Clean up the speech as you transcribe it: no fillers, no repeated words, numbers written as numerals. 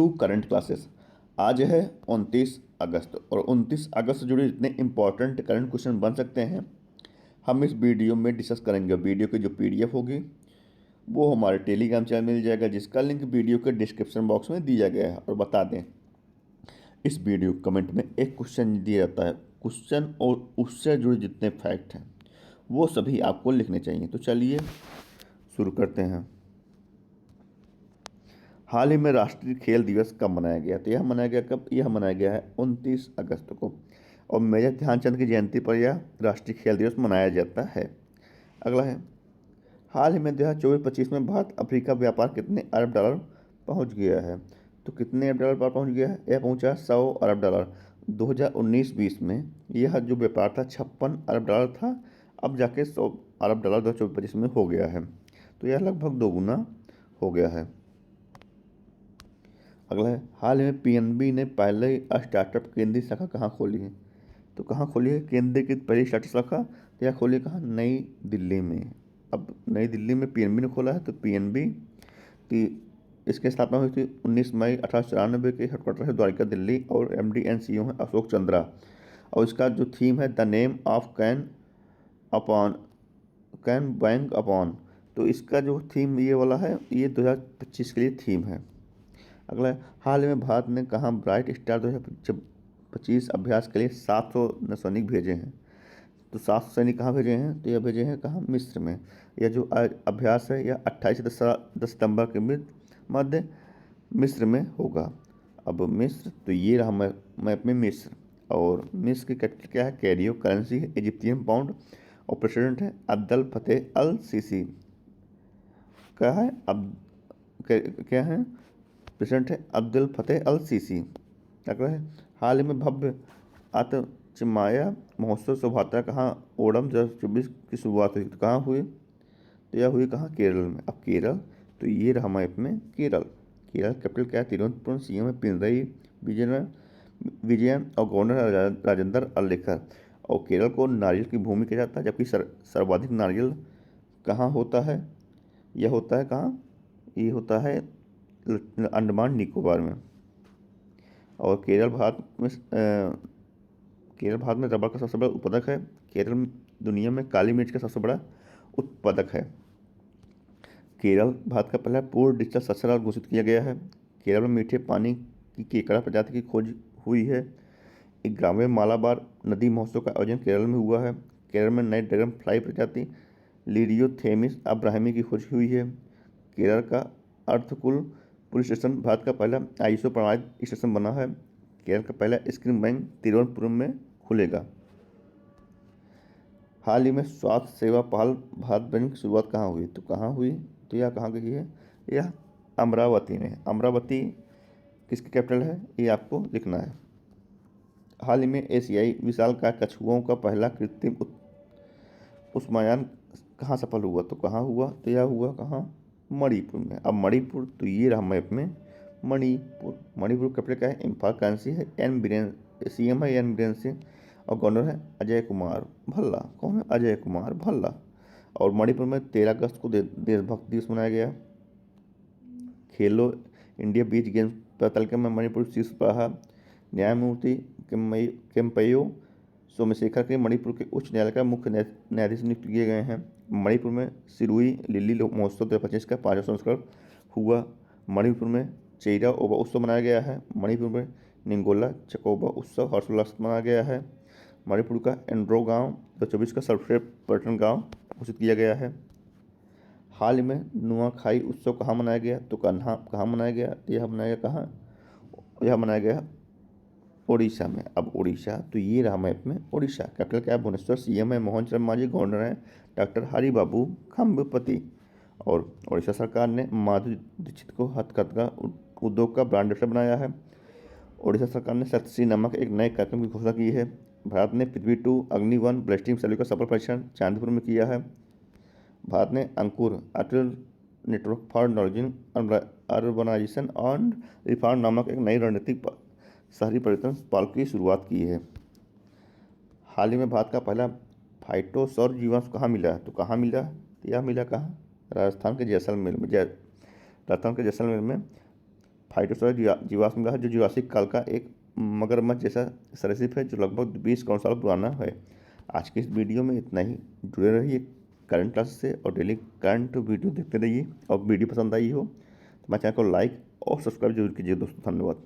To current classes. आज है 29 अगस्त और 29 अगस्त से जुड़े जितने इंपॉर्टेंट करंट क्वेश्चन बन सकते हैं हम इस वीडियो में डिस्कस करेंगे। वीडियो की जो पीडीएफ होगी वो हमारे टेलीग्राम चैनल मिल जाएगा, जिसका लिंक वीडियो के डिस्क्रिप्शन बॉक्स में दिया गया है। और बता दें, इस वीडियो कमेंट में एक क्वेश्चन दिया जाता है। क्वेश्चन और उससे जुड़े जितने फैक्ट हैं वो सभी आपको लिखने चाहिए। तो चलिए शुरू करते हैं। हाल ही में राष्ट्रीय खेल दिवस कब मनाया गया? तो यह मनाया गया कब? यह मनाया गया है 29 अगस्त को, और मेजर ध्यानचंद की जयंती पर यह राष्ट्रीय खेल दिवस मनाया जाता है। अगला है, हाल ही में 2024-25 में भारत अफ्रीका व्यापार कितने अरब डॉलर पहुंच गया है? तो कितने अरब डॉलर पर पहुंच गया है? यह पहुंचा 100 अरब डॉलर। 2019-20 में यह जो व्यापार था 56 अरब डॉलर था, अब जाके 100 अरब डॉलर 2024-25 में हो गया है। तो यह लगभग दोगुना हो गया है। अगला है, हाल ही में पीएनबी ने पहले स्टार्टअप केंद्रीय शाखा कहाँ खोली है? तो कहाँ खोली है केंद्र की पहली स्टार्टअप शाखा? तो यह खोली कहाँ? नई दिल्ली में। अब नई दिल्ली में पीएनबी ने खोला है। तो पीएनबी की इसकी स्थापना हुई थी 19 मई 1894 के। हेडक्वार्टर है द्वारका दिल्ली और एमडी एंड सीईओ है अशोक चंद्रा। और इसका जो थीम है the name of can bank upon. तो इसका जो थीम ये वाला है, ये 2025 के लिए थीम है। अगला है, हाल ही में भारत ने कहाँ ब्राइट स्टार 2025 अभ्यास के लिए 700 सैनिक भेजे हैं? तो 700 सैनिक कहाँ भेजे हैं? तो यह भेजे हैं कहाँ? मिस्र में। यह जो अभ्यास है यह 28 से 10 सितंबर के मध्य मिस्र में होगा। अब मिस्र, तो ये रहा मैप में मिस्र। और मिस्र की कैपिटल क्या है? कैरियो। करेंसी है इजिप्टियन पाउंड। और प्रेसिडेंट है अब्दुल फतेह अल सीसी। क्या है? क्या है? प्रेसिडेंट है अब्दुल फतेह अल सीसी। अगला है, हाल ही में भव्य आतचमाया महोत्सव शोभायात्रा कहाँ ओणम 2024 की शुरुआत हुई? तो कहाँ हुई? तो यह हुई कहाँ? केरल में। अब केरल, तो ये रहा मैप में केरल। केरल कैपिटल क्या है? तिरुवनंतपुरम। सीएम है पिनरई विजयन और गवर्नर राजेंद्र अलेकर। और केरल को नारियल की भूमि कहा जाता है, जबकि सर्वाधिक नारियल कहाँ होता है? यह होता है कहाँ? ये होता है अंडमान निकोबार में। और केरल भारत में रबर का सबसे बड़ा उत्पादक है। केरल दुनिया में काली मिर्च का सबसे बड़ा उत्पादक है। केरल भारत का पहला पूर्ण डिजिटल साक्षर घोषित किया गया है। केरल में मीठे पानी की केकड़ा प्रजाति की खोज हुई है। 11वें मालाबार नदी महोत्सव का आयोजन केरल में हुआ है। केरल में नई ड्रैगन फ्लाई प्रजाति लिरियोथेमिस अब्राहमी की खोज हुई है। केरल का अर्थकुल पुलिस स्टेशन भारत का पहला आईएसओ प्रमाणित स्टेशन बना है। केरल का पहला स्क्रीन बैंक तिरुवनंतपुरम में खुलेगा। हाल ही में स्वास्थ्य सेवा पहल भारत बैंक की शुरुआत कहाँ हुई? तो कहाँ हुई? तो यह कहाँ की है? यह अमरावती में। अमरावती किसकी कैपिटल है? ये आपको लिखना है। हाल ही में एशियाई विशालकाय कछुओं का पहला कृत्रिम उष्मायान कहाँ सफल हुआ? तो कहाँ हुआ? तो यह हुआ कहाँ? मणिपुर में। अब मणिपुर, तो ये रहा मैप में मणिपुर। मणिपुर कैपिटल क्या है? इम्फाल। करेंसी है एन बीरेन। सीएम है एन बीरेन सिंह और गवर्नर है अजय कुमार भल्ला। कौन है? अजय कुमार भल्ला। और मणिपुर में 13 अगस्त को देशभक्ति दिवस मनाया गया। खेलो इंडिया बीच गेम्स प्रतियोगिता में मणिपुर शीर्ष पर रहा। न्यायमूर्ति केम्पयो सोमशेखर के मणिपुर के उच्च न्यायालय का मुख्य न्यायाधीश नियुक्त किए गए हैं। मणिपुर में सिरुई लिली महोत्सव 2025 का 5वां संस्करण हुआ। मणिपुर में चेइरा ओबा उत्सव मनाया गया है। मणिपुर में निंगोला चकोबा उत्सव हर्षोल्लास मनाया गया है। मणिपुर का एंड्रो गांव 2024 का सर्वश्रेष्ठ पर्यटन गांव घोषित किया गया है। हाल ही में नुआखाई उत्सव कहाँ मनाया गया? तो कहाँ मनाया गया? यह मनाया गया कहाँ? यह मनाया गया ओडिशा में। अब ओडिशा, तो ये रहा मैप में ओडिशा। कैपिटल क्या है? भुवनेश्वर। सीएम है मोहन चरण मांझी। गवर्नर है डॉक्टर हरिबाबू खम्बपति। और ओडिशा सरकार ने माधुरी दीक्षित को हथकरघा उद्योग का ब्रांड एम्बेसडर बनाया है। ओडिशा सरकार ने सप्तश्री नामक एक नए कार्यक्रम की घोषणा की है। भारत ने पृथ्वी 2 अग्नि-1 बैलिस्टिक मिसाइल का सफल परीक्षण चांदीपुर में किया है। भारत ने Ankur Atal network for knowledge urbanisation and reform नामक एक नई रणनीतिक शहरी पर्यटन पहल की शुरुआत की है। हाल ही में भारत का पहला फाइटोसौर जीवाणु कहाँ मिला? तो कहाँ मिला? यह मिला कहाँ? राजस्थान के जैसलमेर में। राजस्थान के जैसलमेर में फाइटोसौरा जीवाश्म है जो जुरासिक काल का एक मगरमच्छ जैसा सरीसृप है जो लगभग 20 करोड़ साल पुराना है। आज के इस वीडियो में इतना ही। जुड़े रहिए करंट क्लास से और डेली करंट वीडियो देखते रहिए। और वीडियो पसंद आई हो तो हमारे चैनल को लाइक और सब्सक्राइब जरूर कीजिए दोस्तों। धन्यवाद।